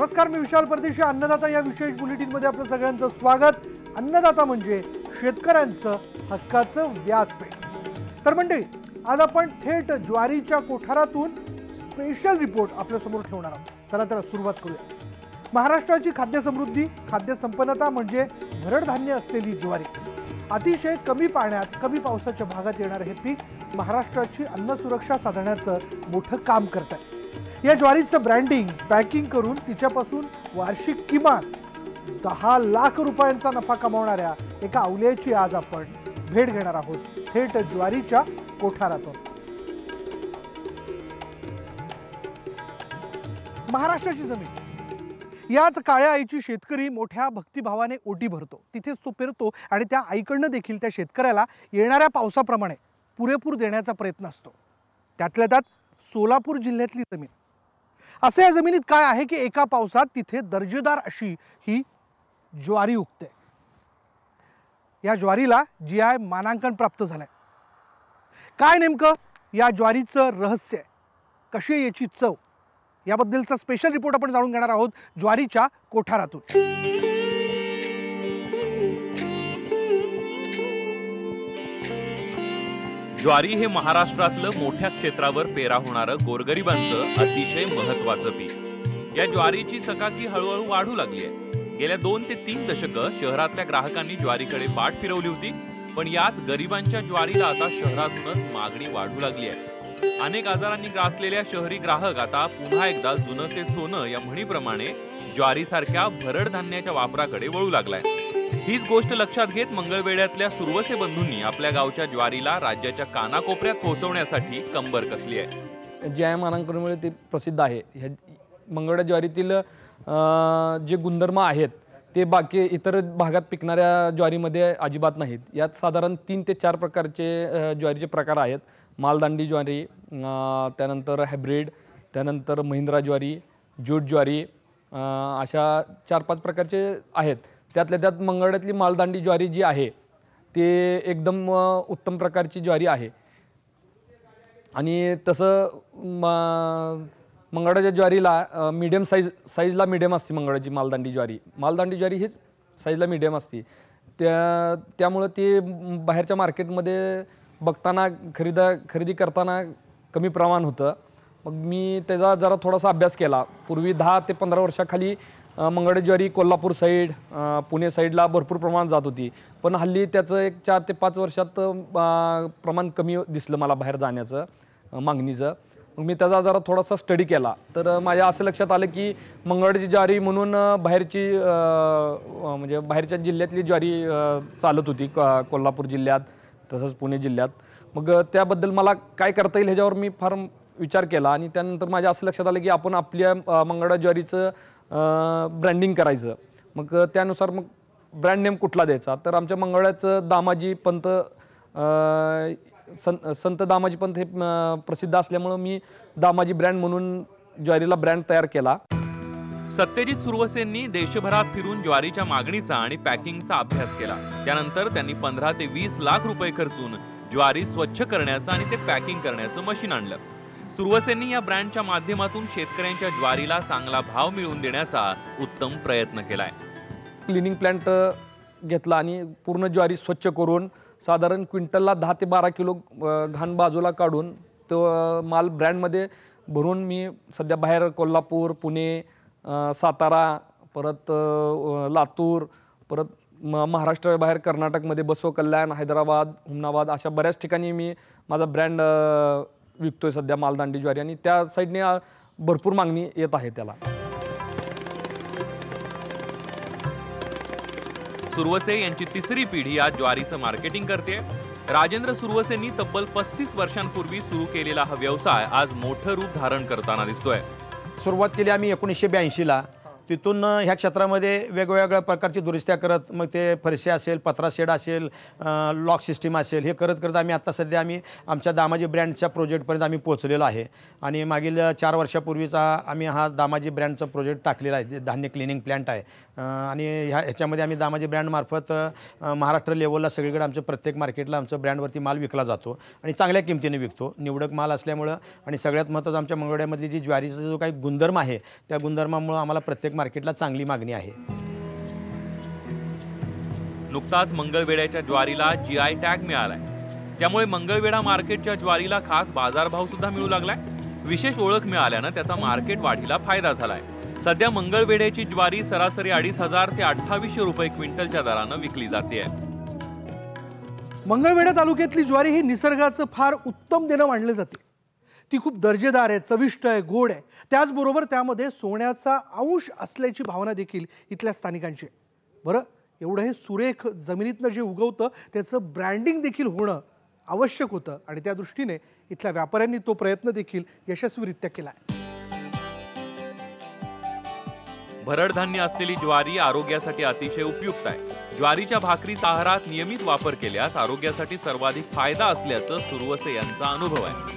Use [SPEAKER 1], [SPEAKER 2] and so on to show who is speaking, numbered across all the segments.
[SPEAKER 1] नमस्कार, मी विशाल परदेशी. अन्नदाता या विशेष बुलेटिनमध्ये आपलं सगळ्यांचं स्वागत. अन्नदाता म्हणजे शेतकऱ्यांचं हक्काचं व्यासपीठ. तर मंडळी, आज आपण थेट ज्वारीच्या कोठारातून स्पेशल रिपोर्ट आपल्यासमोर ठेवणार आहोत. चला सुरुवात करूया. महाराष्ट्राची खाद्य समृद्धी, खाद्य संपन्नता म्हणजे भरड धान्य असलेली ज्वारी. अतिशय कमी पाण्यात, कमी पावसाच्या भागात येणारे हे पीक महाराष्ट्राची अन्न सुरक्षा साधण्याचं मोठं काम करत आहे. या ज्वारीचं ब्रँडिंग, पॅकिंग करून तिच्यापासून वार्षिक किमान 10 लाख रुपयांचा नफा कमावणाऱ्या एका अवलियाची आज आपण भेट घेणार आहोत, थेट ज्वारीच्या कोठारातून. महाराष्ट्राची जमीन, याच काळ्या आईची शेतकरी मोठ्या भक्तिभावाने ओटी भरतो. तिथेच तो पेरतो आणि त्या आईकडनं देखील त्या शेतकऱ्याला येणाऱ्या पावसाप्रमाणे पुरेपूर देण्याचा प्रयत्न असतो. त्यातल्या त्यात सोलापूर जिल्ह्यातली जमीन. असं या जमिनीत काय आहे की एका पावसात तिथे दर्जेदार अशी ही ज्वारी उगते. या ज्वारीला GI मानांकन प्राप्त झालंय. काय नेमकं या ज्वारीचं रहस्य आहे, कशी आहे याची चव, याबद्दलचा स्पेशल रिपोर्ट आपण जाणून घेणार आहोत ज्वारीच्या कोठारातून.
[SPEAKER 2] ज्वारी हे महाराष्ट्रातलं मोठ्या क्षेत्रावर पेरा होणारं गोरगरिबांचं अतिशय महत्त्वाचं पीक. या ज्वारीची चकाकी हळूहळू वाढू लागली आहे. गेल्या 2 ते 3 दशकं शहरातल्या ग्राहकांनी ज्वारीकडे पाठ फिरवली होती, पण यात गरिबांच्या ज्वारीला आता शहरातूनच मागणी वाढू लागली आहे. अनेक आजारांनी ग्रासलेल्या शहरी ग्राहक आता पुन्हा एकदा जुनं ते सोनं या म्हणीप्रमाणे ज्वारीसारख्या भरड धान्याच्या वापराकडे वळू लागलाय. हीच गोष्ट लक्षात घेत मंगळवेढ्यातल्या सुरवसे बंधूंनी आपल्या गावच्या ज्वारीला राज्याच्या कानाकोपऱ्यात पोहोचवण्यासाठी कंबर कसली आहे.
[SPEAKER 3] GI मानांकनामुळे ते प्रसिद्ध आहे. ह्या मंगळवेढा ज्वारीतील जे गुणधर्म आहेत ते बाकी इतर भागात पिकणाऱ्या ज्वारीमध्ये अजिबात नाहीत. यात साधारण 3 ते 4 प्रकारचे ज्वारीचे प्रकार आहेत. मालदांडी ज्वारी, त्यानंतर हायब्रिड, त्यानंतर महिंद्रा ज्वारी, ज्यूट ज्वारी, अशा 4-5 प्रकारचे आहेत. त्यातल्या त्यात मंगळवेढ्यातली मालदांडी ज्वारी जी आहे ते एकदम उत्तम प्रकारची ज्वारी आहे. आणि तसं मंगळवेढ्याच्या ज्वारीला मीडियम साईजला मीडियम असते. मंगळवेढ्याची मालदांडी ज्वारी हीच साईजला मीडियम असते. त्यामुळं ती बाहेरच्या मार्केटमध्ये बघताना खरेदी करताना कमी प्रमाण होतं. मग मी त्याचा जरा थोडासा अभ्यास केला. पूर्वी 10 ते 15 वर्षाखाली मंगळवेढा ज्वारी कोल्हापूर साईड, पुणे साईडला भरपूर प्रमाणात जात होती. पण हल्ली त्याचं एक 4 ते 5 वर्षात प्रमाण कमी दिसलं मला बाहेर जाण्याचं, मागणीचं. मग मी त्याचा जरा थोडासा स्टडी केला तर माझ्या असं लक्षात आलं की मंगळवेढ्याची ज्वारी म्हणून बाहेरची म्हणजे बाहेरच्या जिल्ह्यातली ज्वारी चालत होती कोल्हापूर जिल्ह्यात, तसंच पुणे जिल्ह्यात. मग त्याबद्दल मला काय करता येईल ह्याच्यावर मी फार विचार केला आणि त्यानंतर माझ्या असं लक्षात आलं की आपण आपल्या मंगळवेढा ज्वारीचं ब्रँडिंग करायचं. मग त्यानुसार मग ब्रँड नेम कुठला द्यायचा, तर आमच्या मंगळवेढ्याचं दामाजी पंत, संत दामाजी पंत हे प्रसिद्ध असल्यामुळं मी दामाजी ब्रँड म्हणून ज्वारीला ब्रँड तयार केला.
[SPEAKER 2] सत्यजित सुरवसेंनी देशभरात फिरून ज्वारीच्या मागणीचा आणि पॅकिंगचा अभ्यास केला. त्यानंतर त्यांनी 15 ते 20 लाख रुपये खर्चून ज्वारी स्वच्छ करण्याचं आणि ते पॅकिंग करण्याचं मशीन आणलं. सुरवसेंनी या ब्रँडच्या माध्यमातून शेतकऱ्यांच्या ज्वारीला चांगला भाव मिळवून देण्याचा उत्तम प्रयत्न केलाय.
[SPEAKER 3] क्लिनिंग प्लांट घेतला आणि पूर्ण ज्वारी स्वच्छ करून साधारण क्विंटलला 10 ते 12 किलो घाण बाजूला काढून तो माल ब्रँडमध्ये भरून मी सध्या बाहेर कोल्हापूर, पुणे, सातारा, परत लातूर, परत महाराष्ट्र बाहेर कर्नाटकमध्ये बसव कल्याण, हैदराबाद, हुमनाबाद अशा बऱ्याच ठिकाणी मी माझा ब्रँड विकतोय सध्या मालदांडी ज्वारी. आणि त्या साईडने भरपूर मागणी येत आहे त्याला.
[SPEAKER 2] सुरवसे यांची 3री पिढी आज ज्वारीचं मार्केटिंग करते. राजेंद्र सुरवसेंनी तब्बल 35 वर्षांपूर्वी सुरू केलेला हा व्यवसाय आज मोठं रूप धारण करताना दिसतोय.
[SPEAKER 4] सुरुवात केली आम्ही 1982ला. तिथून ह्या क्षेत्रामध्ये वेगवेगळ्या प्रकारची दुरुस्त्या करत, मग ते फरशी असेल, पत्रा शेड असेल, लॉक सिस्टीम असेल, हे करत करत आम्ही आत्ता सध्या आमच्या दामाजी ब्रँडच्या प्रोजेक्टपर्यंत आम्ही पोहोचलेलो आहे. आणि मागील 4 वर्षापूर्वीचा आम्ही हा दामाजी ब्रँडचा प्रोजेक्ट टाकलेला आहे, जे धान्य क्लिनिंग प्लांट आहे. आणि ह्याच्यामध्ये आम्ही दामाजी ब्रँडमार्फत महाराष्ट्र लेवलला सगळीकडे आमचं प्रत्येक मार्केटला आमचं ब्रँडवरती माल विकला जातो आणि चांगल्या किमतीने विकतो. निवडक माल असल्यामुळं आणि सगळ्यात महत्त्वाचं आमच्या मंगळवेढ्यामधली जी ज्वारीचा जो काही गुणधर्म आहे, त्या गुणधर्मामुळं आम्हाला प्रत्येक व्यावसायिक मार्केटला चांगली मागणी आहे.
[SPEAKER 2] नुकताच मंगळवेढ्याच्या ज्वारीला GI टॅग मिळालाय. त्यामुळे मंगळवेढा मार्केटच्या ज्वारीला खास बाजारभाव सुद्धा मिळू लागलाय. विशेष ओळख मिळाल्यानं त्याचा मार्केट वाढीला फायदा झालाय. सध्या मंगळवेढ्याची ज्वारी सरासरी 2,500 ते 2,800 रुपये क्विंटलच्या दरानं विकली जाते.
[SPEAKER 1] मंगळवेढा तालुक्यातली ज्वारी ही निसर्गाचं फार उत्तम देणं मानलं जाते. ती खूप दर्जेदार आहे, चविष्ट आहे, गोड आहे. त्याचबरोबर त्यामध्ये सोन्याचा अंश असल्याची भावना देखील इथल्या स्थानिकांची आहे. बरं, एवढं हे सुरेख जमिनीतनं जे उगवतं त्याचं ब्रँडिंग देखील होणं आवश्यक होतं आणि त्या दृष्टीने इथल्या व्यापाऱ्यांनी तो प्रयत्न देखील यशस्वीरित्या केला आहे.
[SPEAKER 2] भरड धान्य असलेली ज्वारी आरोग्यासाठी अतिशय उपयुक्त आहे. ज्वारीच्या भाकरीचा आहारात नियमित वापर केल्यास आरोग्यासाठी सर्वाधिक फायदा असल्याचं सुरवसे यांचा अनुभव आहे.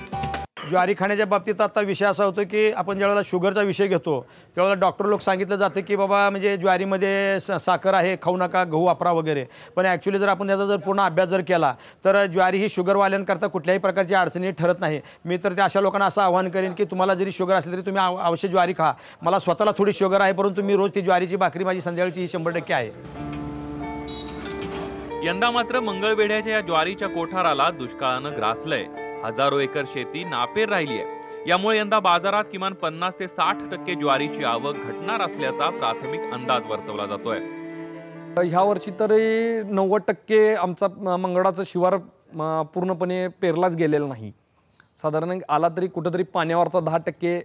[SPEAKER 4] ज्वारी खाण्याच्या बाबतीत आता विषय असा होतो की आपण ज्यावेळेला शुगरचा विषय घेतो त्यावेळेला डॉक्टर लोक सांगितलं जातं की बाबा म्हणजे ज्वारीमध्ये साखर आहे, खाऊ नका, गहू वापरा वगैरे. पण ॲक्च्युली जर आपण त्याचा जर पूर्ण अभ्यास जर केला तर ज्वारी ही शुगरवाल्यांकरता कुठल्याही प्रकारची अडचणी ठरत नाही. मी तर त्या अशा लोकांना असं आवाहन करेन की तुम्हाला जरी शुगर असली तरी तुम्ही अवश्य ज्वारी खा. मला स्वतःला थोडी शुगर आहे परंतु मी रोज ती ज्वारीची भाकरी माझी संध्याकाळची ही 100% आहे.
[SPEAKER 2] यंदा मात्र मंगळवेढ्याच्या या ज्वारीच्या कोठाराला दुष्काळानं ग्रासलंय. हजारो एकर शेती नापेर राहिली आहे. यामुळे यंदा बाजारात किमान 50 ते 60% ज्वारीची आवक घटणार असल्याचा प्राथमिक अंदाज वर्तवला जातोय.
[SPEAKER 3] ह्या वर्षी तरी 90% आमचा मंगळाचा शिवार पूर्णपणे पेरलाच गेलेला नाही. साधारण आला तरी कुठंतरी पाण्यावरचा 10%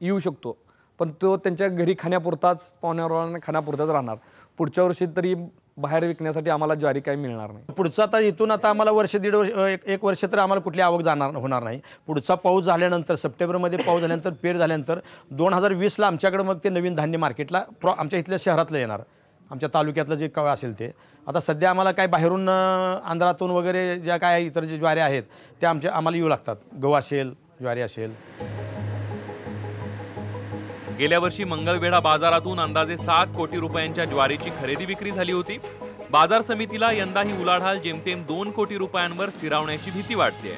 [SPEAKER 3] येऊ शकतो, पण तो त्यांच्या घरी खाण्यापुरताच, पाहुण्यावरांना खाण्यापुरताच राहणार. पुढच्या वर्षी तरी बाहेर विकण्यासाठी आम्हाला ज्वारी काही मिळणार नाही. पुढचा
[SPEAKER 4] आता इथून आता आम्हाला वर्ष दीड वर्ष एक वर्ष तर आम्हाला कुठली आवक होणार नाही. पुढचा पाऊस झाल्यानंतर सप्टेंबरमध्ये पाऊस झाल्यानंतर पेर झाल्यानंतर 2020ला आमच्याकडे मग ते नवीन धान्य मार्केटला आमच्या इथल्या शहरातलं येणार, आमच्या तालुक्यातलं जे काय असेल ते. आता सध्या आम्हाला काय बाहेरून आंध्रातून वगैरे ज्या काय इतर जे ज्वारी आहेत त्या आम्हाला येऊ लागतात. गहू असेल, ज्वारी असेल.
[SPEAKER 2] गेल्या वर्षी मंगळवेढा बाजारातून अंदाजे 7 कोटी रुपयांच्या ज्वारीची खरेदी विक्री झाली होती. बाजार समितीला यंदा ही उलाढाल जेमतेम 2 कोटी रुपयांवर स्थिरावण्याची भीती वाटते.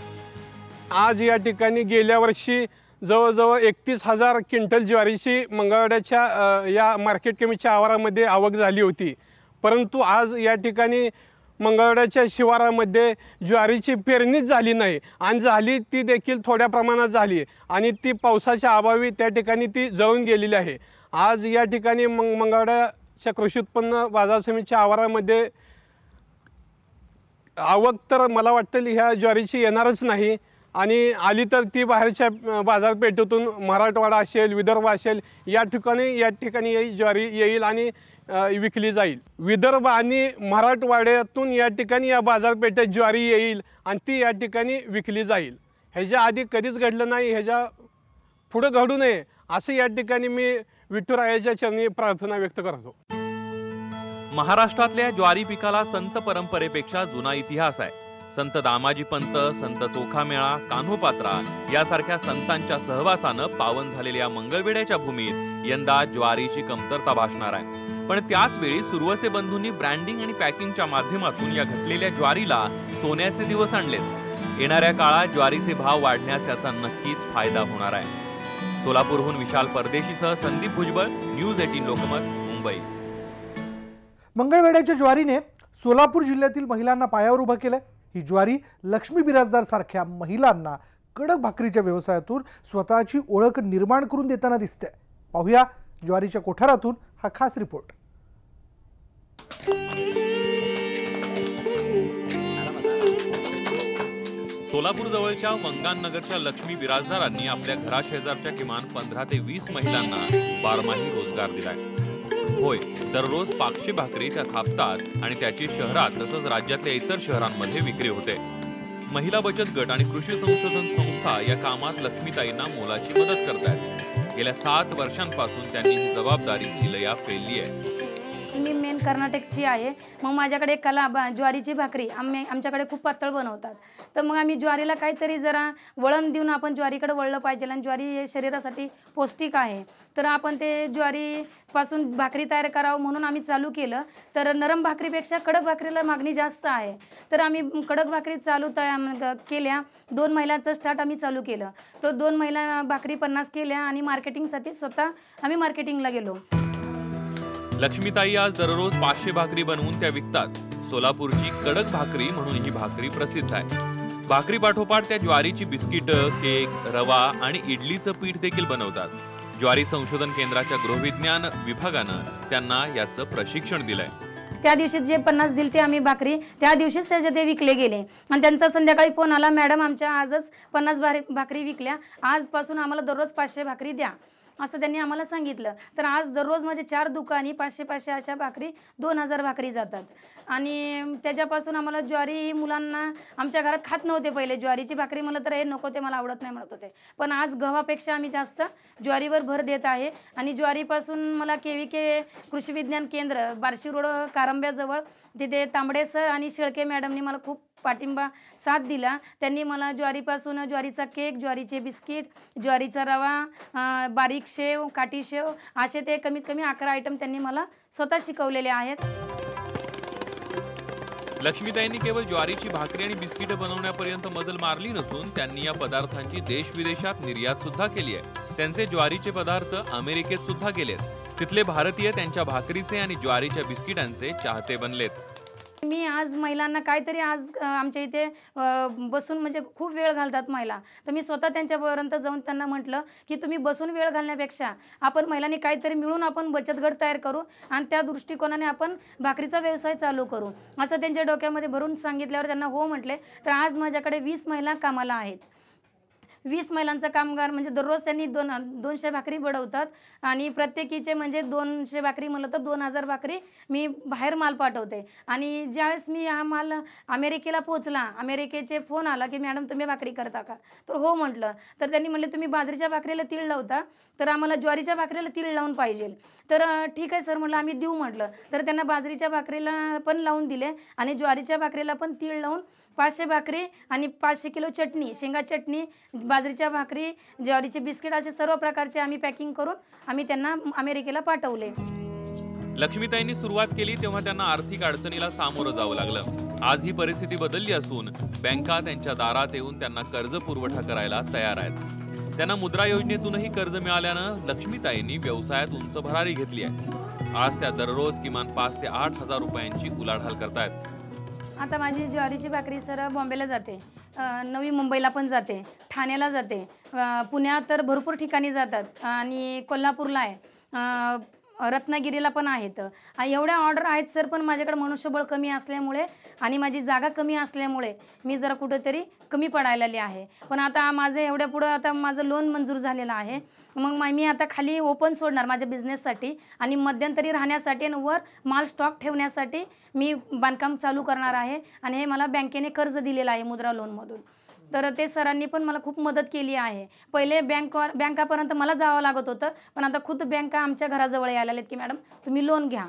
[SPEAKER 5] आज या ठिकाणी गेल्या वर्षी जवळजवळ 31,000 क्विंटल ज्वारीची मंगळवेढ्याच्या या मार्केट कमिटीच्या आवारामध्ये आवक झाली होती. परंतु आज या ठिकाणी मंगळवेढ्याच्या शिवारामध्ये ज्वारीची पेरणीच झाली नाही आणि झाली ती देखील थोड्या प्रमाणात झाली आणि ती पावसाच्या अभावी त्या ठिकाणी ती जळून गेलेली आहे. आज या ठिकाणी मंगळवेढ्याच्या कृषी उत्पन्न बाजार समितीच्या आवारामध्ये आवक तर मला वाटतं ह्या ज्वारीची येणारच नाही आणि आली तर ती बाहेरच्या बाजारपेठेतून मराठवाडा असेल, विदर्भ असेल या ठिकाणी ही ज्वारी येईल आणि विकली जाईल. विदर्भ आणि मराठवाड्यातून या ठिकाणी या बाजारपेठेत ज्वारी येईल आणि ती या ठिकाणी विकली जाईल. ह्याच्या आधी कधीच घडलं नाही, ह्याच्या पुढे घडू नये असं या ठिकाणी मी विठुरायाच्या चरणी प्रार्थना व्यक्त करतो.
[SPEAKER 2] महाराष्ट्रातल्या ज्वारी पिकाला संत परंपरेपेक्षा जुना इतिहास आहे. संत दामाजी पंत, संत चोखामेळा, कान्होपात्रा यासारख्या संतांच्या सहवासानं पावन झालेल्या मंगळवेढ्याच्या भूमीत यंदा ज्वारीची कमतरता भासणार आहे. पण त्याच वेळी सुरवसे बंधूंनी ब्रँडिंग आणि पॅकिंगच्या माध्यमातून या घटलेल्या ज्वारीला सोन्याचे दिवस आणलेत. येणाऱ्या काळात ज्वारीचे भाव वाढण्यास याचा नक्कीच फायदा होणार आहे. सोलापूरहून विशाल परदेशीसह संदीप भुजबळ, न्यूज 18 लोकमत, मुंबई.
[SPEAKER 1] मंगळवेढ्याच्या ज्वारीने सोलापूर जिल्ह्यातील महिलांना पायावर उभं केलंय. ही ज्वारी लक्ष्मी बिराजदार सारख्या महिलांना कडक भाकरीच्या व्यवसायातून स्वतःची ओळख निर्माण करून देताना दिसते. पाहूया ज्वारीच्या कोठारातून हा खास रिपोर्ट.
[SPEAKER 2] सोलापूर जवळच्या वंगाननगरच्या लक्ष्मी बिराजदारांनी आपल्या घराशेजारच्या किमान 15 ते 20 महिलांना बारमाही रोजगार दिलाय. होय, दररोज पाचशे भाकरी त्या थापतात आणि त्याची शहरात तसंच राज्यातल्या इतर शहरांमध्ये विक्री होते. महिला बचत गट आणि कृषी संशोधन संस्था या कामात लक्ष्मीताईंना मोलाची मदत करतात. गेल्या 7 वर्षांपासून त्यांनी ही जबाबदारी लिलया पेलली आहे.
[SPEAKER 6] मी मेन कर्नाटकची आहे. मग माझ्याकडे ज्वारीची भाकरी आमच्याकडे खूप पातळ बनवतात. तर मग आम्ही ज्वारीला काहीतरी जरा वळण देऊन आपण ज्वारीकडे वळलं पाहिजे आणि ज्वारी हे शरीरासाठी पौष्टिक आहे. तर आपण ते ज्वारीपासून भाकरी तयार करावं म्हणून आम्ही चालू केलं. तर नरम भाकरीपेक्षा कडक भाकरीला मागणी जास्त आहे. तर आम्ही कडक भाकरी केल्या. 2 महिन्याचं स्टार्ट आम्ही चालू केलं. तर 2 महिला भाकरी 50 केल्या आणि मार्केटिंगसाठी स्वतः आम्ही मार्केटिंगला गेलो.
[SPEAKER 2] लक्ष्मीताई आज दररोज 500 भाकरी बनवून त्या विकतात. सोलापूरची कडक भाकरी म्हणून ही भाकरी प्रसिद्ध आहे. भाकरी पाठोपाठ त्या ज्वारीची बिस्किटं, केक, रवा आणि इडलीचं पीठ देखील बनवतात. ज्वारी संशोधन केंद्राच्या गृहविज्ञान विभागानं त्यांना याचं प्रशिक्षण दिलंय.
[SPEAKER 6] त्या दिवशी जे 50 दिले ते आम्ही भाकरी त्या दिवशीच ते विकले गेले आणि त्यांचा संध्याकाळी फोन आला, मॅडम आमच्या आजच 50 भाकरी विकल्या, आजपासून आम्हाला दररोज 500 भाकरी द्या असं त्यांनी आम्हाला सांगितलं. तर आज दररोज माझे 4 दुकानी 500 अशा भाकरी 2000 भाकरी जातात. आणि त्याच्यापासून आम्हाला ज्वारी ही मुलांना आमच्या घरात खात नव्हते पहिले. ज्वारीची भाकरी म्हणलं तर हे नको, ते मला आवडत नाही म्हणत होते. पण आज गव्हापेक्षा आम्ही जास्त ज्वारीवर भर देत आहे. आणि ज्वारीपासून मला KVK कृषी विज्ञान केंद्र बार्शी रोड कारंब्याजवळ तिथे तांबडे सर आणि शेळके मॅडमनी मला खूप पाठिंबा साथ दिला. त्यांनी मला ज्वारीपासून ज्वारीचा केक, ज्वारीचे बिस्किट, ज्वारीचा रवा, बारीक शेव, काठी शेव असे ते कमीत कमी 11 आयटम त्यांनी मला स्वतः शिकवलेले आहेत.
[SPEAKER 2] लक्ष्मीताईंनी केवळ ज्वारीची भाकरी आणि बिस्किटं बनवण्यापर्यंत मजल मारली नसून त्यांनी या पदार्थांची देश-विदेशात निर्यात सुद्धा केली आहे. त्यांचे ज्वारीचे पदार्थ अमेरिकेत सुद्धा गेलेत. तिथले भारतीय त्यांच्या भाकरीचे आणि ज्वारीच्या बिस्किटांचे चाहते बनलेत.
[SPEAKER 6] मी आज महिलांना काहीतरी आज आमच्या इथे बसून म्हणजे खूप वेळ घालतात महिला, तर मी स्वतः त्यांच्यापर्यंत जाऊन त्यांना म्हटलं की तुम्ही बसून वेळ घालण्यापेक्षा आपण महिलांनी काहीतरी मिळून आपण बचत गट तयार करू आणि त्या दृष्टिकोनाने आपण भाकरीचा व्यवसाय चालू करू असं त्यांच्या डोक्यामध्ये भरून सांगितल्यावर त्यांना हो म्हटले. तर आज माझ्याकडे 20 महिला कामाला आहेत. 20 महिलांचा कामगार म्हणजे दररोज त्यांनी 200 भाकरी बनवतात आणि प्रत्येकीचे म्हणजे 200 भाकरी म्हणलं तर 2000 भाकरी मी बाहेर माल पाठवते. आणि ज्यावेळेस मी हा माल अमेरिकेला पोहोचला, अमेरिकेचे फोन आला की मॅडम तुम्ही भाकरी करता का? तर हो म्हटलं. तर त्यांनी म्हटले तुम्ही बाजरीच्या भाकरीला तीळ लावता, तर आम्हाला ज्वारीच्या भाकरीला तीळ लावून पाहिजे. तर ठीक आहे सर म्हटलं आम्ही देऊ म्हटलं. तर त्यांना बाजरीच्या भाकरीला पण लावून दिले आणि ज्वारीच्या भाकरीला पण तीळ लावून 500 भाकरी आणि 500 किलो चटणी, शेंगा चटणी, बाजरीच्या भाकरी, ज्वारीचे बिस्किट असे सर्व प्रकारचे आम्ही पॅकिंग करून आम्ही त्यांना अमेरिकेला पाठवले.
[SPEAKER 2] लक्ष्मीताईंनी सुरुवात केली तेव्हा त्यांना आर्थिक अडचणीला सामोरं जावं लागलं. आज ही परिस्थिती बदलली असून बँका त्यांच्या दारात येऊन त्यांना कर्ज पुरवठा करायला तयार आहेत. त्यांना मुद्रा योजनेतूनही कर्ज मिळाल्यानं लक्ष्मीताईंनी व्यवसायात उंच भरारी घेतली आहे. आज त्या दररोज किमान 5 ते 8 हजार रुपयांची उलाढाल करतायत.
[SPEAKER 6] आता माझी ज्वारीची भाकरी सर बॉम्बेला जाते, नवी मुंबईला पण जाते, ठाण्याला जाते, पुण्यात तर भरपूर ठिकाणी जातात आणि कोल्हापूरला आहे, रत्नागिरीला पण आहेत. एवढ्या ऑर्डर आहेत सर, पण माझ्याकडे मनुष्यबळ कमी असल्यामुळे आणि माझी जागा कमी असल्यामुळे मी जरा कुठेतरी कमी पडायला आहे. पण आता माझं एवढ्या पुढं आता माझं लोन मंजूर झालेलं आहे. मग मी आता खाली ओपन सोडणार माझ्या बिझनेससाठी आणि मध्यंतरी राहण्यासाठी आणि वर माल स्टॉक ठेवण्यासाठी मी बांधकाम चालू करणार आहे. आणि हे मला बँकेने कर्ज दिलेलं आहे मुद्रा लोनमधून. तर ते सरांनी पण मला खूप मदत केली आहे. पहिले बँकापर्यंत मला जावं लागत होतं, पण आता खुद बँका आमच्या घराजवळ यायला लागलेत की मॅडम तुम्ही लोन घ्या.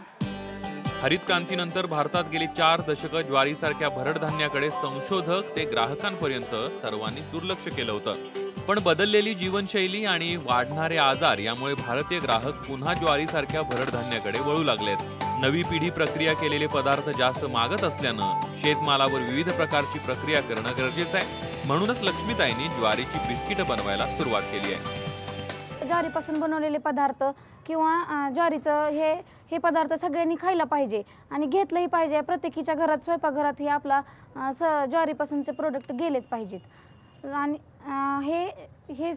[SPEAKER 2] हरित क्रांतीनंतर भारतात गेली 4 दशकं ज्वारीसारख्या भरड धान्याकडे संशोधक ते ग्राहकांपर्यंत सर्वांनी दुर्लक्ष केलं होतं. पण बदललेली जीवनशैली आणि वाढणारे आजार यामुळे भारतीय ग्राहक पुन्हा ज्वारीसारख्या भरड धान्याकडे वळू लागलेत. नवी पिढी प्रक्रिया केलेले पदार्थ जास्त मागत असल्यानं शेतमालावर विविध प्रकारची प्रक्रिया करणं गरजेचं आहे. म्हणूनच लक्ष्मीताईंनी ज्वारीची बिस्किटं बनवायला सुरुवात केली आहे.
[SPEAKER 7] ज्वारीपासून बनवलेले पदार्थ किंवा ज्वारीचं हे पदार्थ सगळ्यांनी खायला पाहिजे आणि घेतलंही पाहिजे. प्रत्येकीच्या घरात स्वयंपाकघरात हे आपला ज्वारीपासूनचे प्रोडक्ट गेलेच पाहिजेत. आणि हे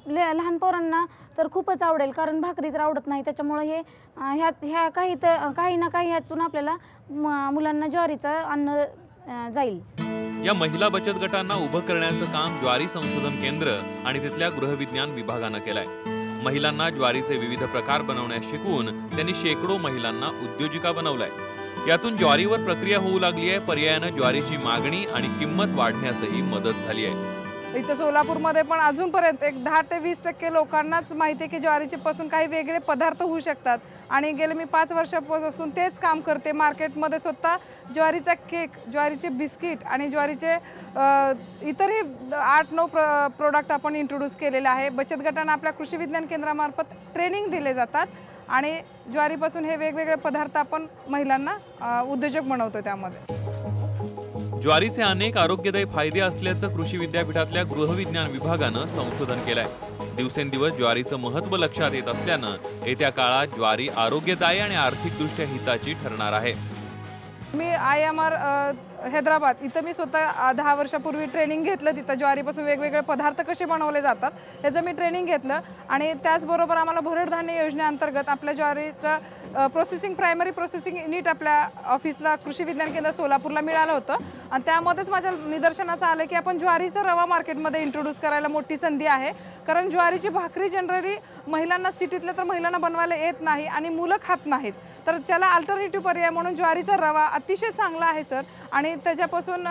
[SPEAKER 7] लहान पोरांना तर खूपच आवडेल, कारण भाकरी तर आवडत नाही. त्याच्यामुळे ह्या काही ना काही ह्यातून आपल्याला मुलांना ज्वारीचं अन्न जाईल.
[SPEAKER 2] या महिला बचत गटांना उभं करण्याचं काम ज्वारी संशोधन केंद्र आणि तिथल्या गृहविज्ञान विभागानं केलंय. महिलांना ज्वारीचे विविध प्रकार बनवण्यास शिकवून त्यांनी शेकडो महिलांना उद्योजिका बनवलाय. यातून ज्वारीवर प्रक्रिया होऊ लागली आहे. पर्यायानं ज्वारीची मागणी आणि किंमत वाढण्यासही मदत झाली आहे.
[SPEAKER 8] इथं सोलापूरमध्ये पण अजूनपर्यंत एक 10 ते 20% लोकांनाच माहिती आहे की ज्वारीचे पासून काही वेगळे पदार्थ होऊ शकतात आणि गेले मी 5 वर्षापासून तेच काम करते मार्केटमध्ये स्वतः ज्वारीचा केक, ज्वारीचे बिस्किट आणि ज्वारीचे इतरही 8-9 प्रोडक्ट आपण इंट्रोड्यूस केलेले आहे। बचत गटांना आपल्या कृषी विज्ञान केंद्रामार्फत ट्रेनिंग दिले जातात आणि ज्वारीपासून हे वेगवेगळे पदार्थ आपण महिलांना उद्योजक बनवतो त्यामध्ये।
[SPEAKER 2] ज्वारीचे अनेक आरोग्यदायी फायदे असल्याचं कृषी विद्यापीठातल्या गृहविज्ञान विभागानं संशोधन केलंय। दिवसेंदिवस ज्वारीचं महत्त्व लक्षात येत असल्यानं येत्या काळात ज्वारी आरोग्यदायी आणि आर्थिकदृष्ट्या हिताची ठरणार आहे।
[SPEAKER 8] मी IMR हैदराबाद इथं मी स्वतः 10 वर्षापूर्वी ट्रेनिंग घेतलं। तिथं ज्वारीपासून वेगवेगळे पदार्थ कसे बनवले जातात याचं मी ट्रेनिंग घेतलं आणि त्याचबरोबर आम्हाला भरड धान्य योजनेअंतर्गत आपल्या ज्वारीचं प्रोसेसिंग प्रायमरी प्रोसेसिंग युनिट आपल्या ऑफिसला कृषी विज्ञान केंद्र सोलापूरला मिळालं होतं आणि त्यामध्येच माझ्या निदर्शनास आलं की आपण ज्वारीचा रवा मार्केटमध्ये इंट्रोड्यूस करायला मोठी संधी आहे। कारण ज्वारीची भाकरी जनरली महिलांना सिटीतल्या तर महिलांना बनवायला येत नाही आणि मुलं खात नाहीत, तर त्याला अल्टरनेटिव्ह पर्याय म्हणून ज्वारीचा रवा अतिशय चांगला आहे सर। आणि त्याच्यापासून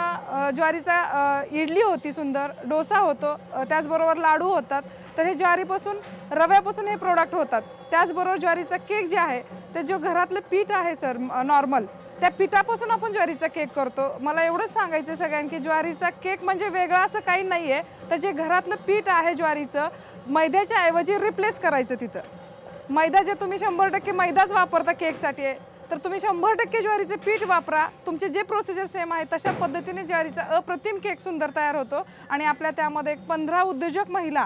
[SPEAKER 8] ज्वारीचा इडली होती सुंदर, डोसा होतो, त्याचबरोबर लाडू होतात। तर हे ज्वारीपासून रव्यापासून हे प्रोडक्ट होतात। त्याचबरोबर ज्वारीचा केक जे आहे ते जो घरातलं पीठ आहे सर नॉर्मल त्या पिठापासून आपण ज्वारीचा केक करतो। मला एवढंच सांगायचं सगळ्यांना की ज्वारीचा केक म्हणजे वेगळा असं काही नाही आहे, तर जे घरातलं पीठ आहे ज्वारीचं मैद्याच्या ऐवजी रिप्लेस करायचं। तिथं मैदा जे तुम्ही 100% मैदाच वापरता केकसाठी तर तुम्ही 100% ज्वारीचे पीठ वापरा। तुमचे जे प्रोसिजर सेम आहे तशा पद्धतीने ज्वारीचा अप्रतिम केक सुंदर तयार होतो आणि आपल्या त्यामध्ये 15 उद्योजक महिला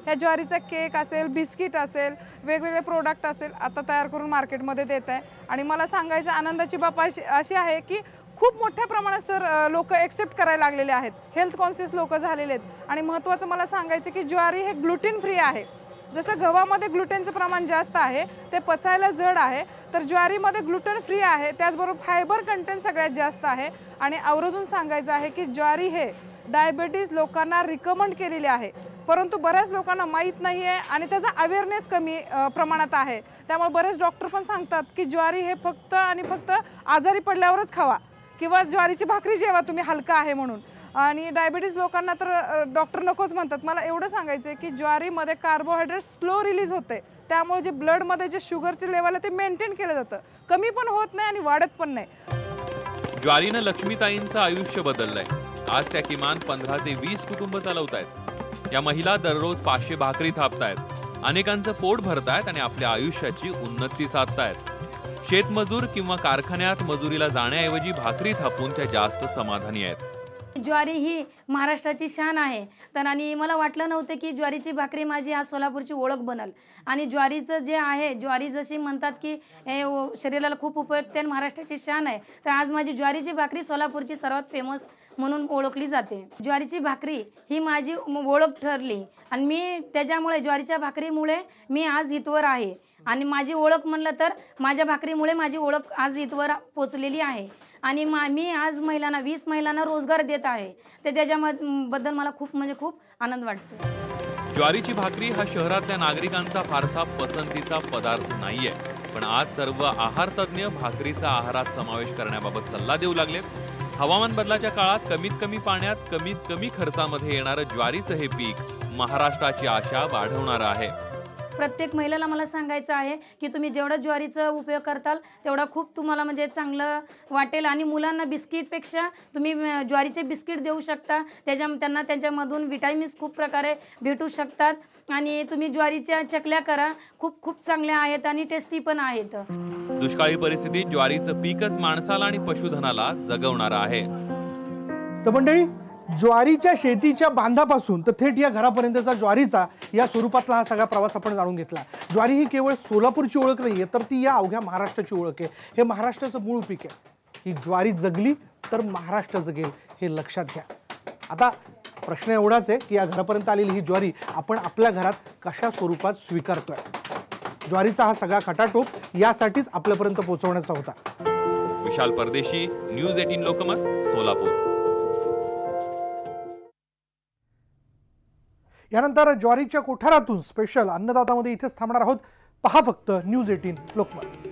[SPEAKER 8] ह्या ज्वारीचा केक असेल, बिस्किट असेल, वेगवेगळे प्रोडक्ट असेल आता तयार करून मार्केटमध्ये देत आहे। आणि मला सांगायचं आनंदाची बाब अशी आहे की खूप मोठ्या प्रमाणात सर लोक एक्सेप्ट करायला लागलेले आहेत, हेल्थ कॉन्शियस लोक झालेले आहेत। आणि महत्त्वाचं मला सांगायचं की ज्वारी हे ग्लुटेन फ्री आहे। जसं गव्हामध्ये ग्लुटेनचं प्रमाण जास्त आहे ते पचायला जड आहे, तर ज्वारीमध्ये ग्लुटेन फ्री आहे, त्याचबरोबर फायबर कंटेंट सगळ्यात जास्त आहे। आणि आवर्जून सांगायचं आहे की ज्वारी हे डायबिटीज लोकांना रिकमेंड केलेले आहे, परंतु बऱ्याच लोकांना माहीत नाही आहे आणि त्याचा अवेअरनेस कमी प्रमाणात आहे। त्यामुळे बरेच डॉक्टर पण सांगतात की ज्वारी हे फक्त आणि फक्त आजारी पडल्यावरच खावा किंवा ज्वारीची भाकरी जेवा तुम्ही हलका आहे म्हणून। आणि डायबिटीज लोकांना तर डॉक्टर नकोच म्हणतात। मला एवढं सांगायचं आहे की ज्वारीमध्ये कार्बोहायड्रेट स्लो रिलीज होते, त्यामुळे जे ब्लडमध्ये जे शुगरचे लेवल आहे ते मेंटेन केलं जातं, कमी पण होत नाही आणि वाढत पण नाही।
[SPEAKER 2] ज्वारीनं लक्ष्मीताईंचं आयुष्य बदललंय। आज त्या किमान 15 ते 20 कुटुंब चालवतायत। या महिला दररोज 500 भाकरी थापतायत, अनेकांचं पोट भरतायत आणि आपल्या आयुष्याची उन्नती साधतायत। शेतमजूर किंवा कारखान्यात मजुरीला जाण्याऐवजी भाकरी थापून त्या जास्त समाधानी आहेत।
[SPEAKER 6] ज्वारी ही महाराष्ट्राची शान आहे। तर आणि मला वाटलं नव्हतं की ज्वारीची भाकरी माझी आज सोलापूरची ओळख बनल। आणि ज्वारीचं जे आहे, ज्वारी जशी म्हणतात की हे शरीराला खूप उपयुक्त आणि महाराष्ट्राची शान आहे, तर आज माझी ज्वारीची भाकरी सोलापूरची सर्वात फेमस म्हणून ओळखली जाते। ज्वारीची भाकरी ही माझी ओळख ठरली आणि मी त्याच्यामुळे ज्वारीच्या भाकरीमुळे मी आज इथवर आहे। आणि माझी ओळख म्हणलं तर माझ्या भाकरीमुळे माझी ओळख आज इथवर पोचलेली आहे। आणि मी आज महिलांना 20 महिलांना रोजगार देत आहे, तर त्याच्याबद्दल मला खूप आनंद वाटतो।
[SPEAKER 2] ज्वारीची भाकरी हा शहरातल्या नागरिकांचा फारसा पसंतीचा पदार्थ नाहीये, पण आज सर्व आहार तज्ज्ञ भाकरीचा आहारात समावेश करण्याबाबत सल्ला देऊ लागलेत। हवामान बदलाच्या काळात कमीत कमी पाण्यात कमीत कमी खर्चामध्ये येणारं ज्वारीचं हे पीक महाराष्ट्राची आशा वाढवणारं आहे।
[SPEAKER 6] प्रत्येक महिलेला मला सांगायचं आहे की तुम्ही जेवढा ज्वारीचा उपयोग करताल तेवढा खूप तुम्हाला म्हणजे चांगलं वाटेल। आणि मुलांना बिस्किटपेक्षा तुम्ही ज्वारीचे बिस्किट देऊ शकता, त्यांना त्यांच्यामधून विटॅमिन्स खूप प्रकारे भेटू शकतात। आणि तुम्ही ज्वारीच्या चकल्या करा, खूप चांगल्या आहेत आणि टेस्टी पण आहेत।
[SPEAKER 2] दुष्काळी परिस्थितीत ज्वारीचं पीकच माणसाला आणि पशुधनाला जगवणारं आहे।
[SPEAKER 1] तर मंडळी, ज्वारीच्या शेतीच्या बांधापासून तर थेट या घरापर्यंतचा ज्वारीचा या स्वरूपातला हा सगळा प्रवास आपण जाणून घेतला। ज्वारी ही केवळ सोलापूरची ओळख नाहीये, तर ती या अवघ्या महाराष्ट्राची ओळख आहे। हे महाराष्ट्राचं मूळ पीक आहे। ही ज्वारी जगली तर महाराष्ट्र जगेल, हे लक्षात घ्या। आता प्रश्न एवढाच आहे की या घरापर्यंत आलेली ही ज्वारी आपण आपल्या घरात कशा स्वरूपात स्वीकारतोय। ज्वारीचा हा सगळा खटाटोप यासाठीच आपल्यापर्यंत पोहोचवण्याचा होता।
[SPEAKER 2] विशाल परदेशी, न्यूज 18 लोकमत, सोलापूर।
[SPEAKER 1] यानंतर ज्वारीच्या कोठारातून स्पेशल अन्नदातामध्ये इथेच थांबणार आहोत। पहा फक्त न्यूज 18 लोकमत।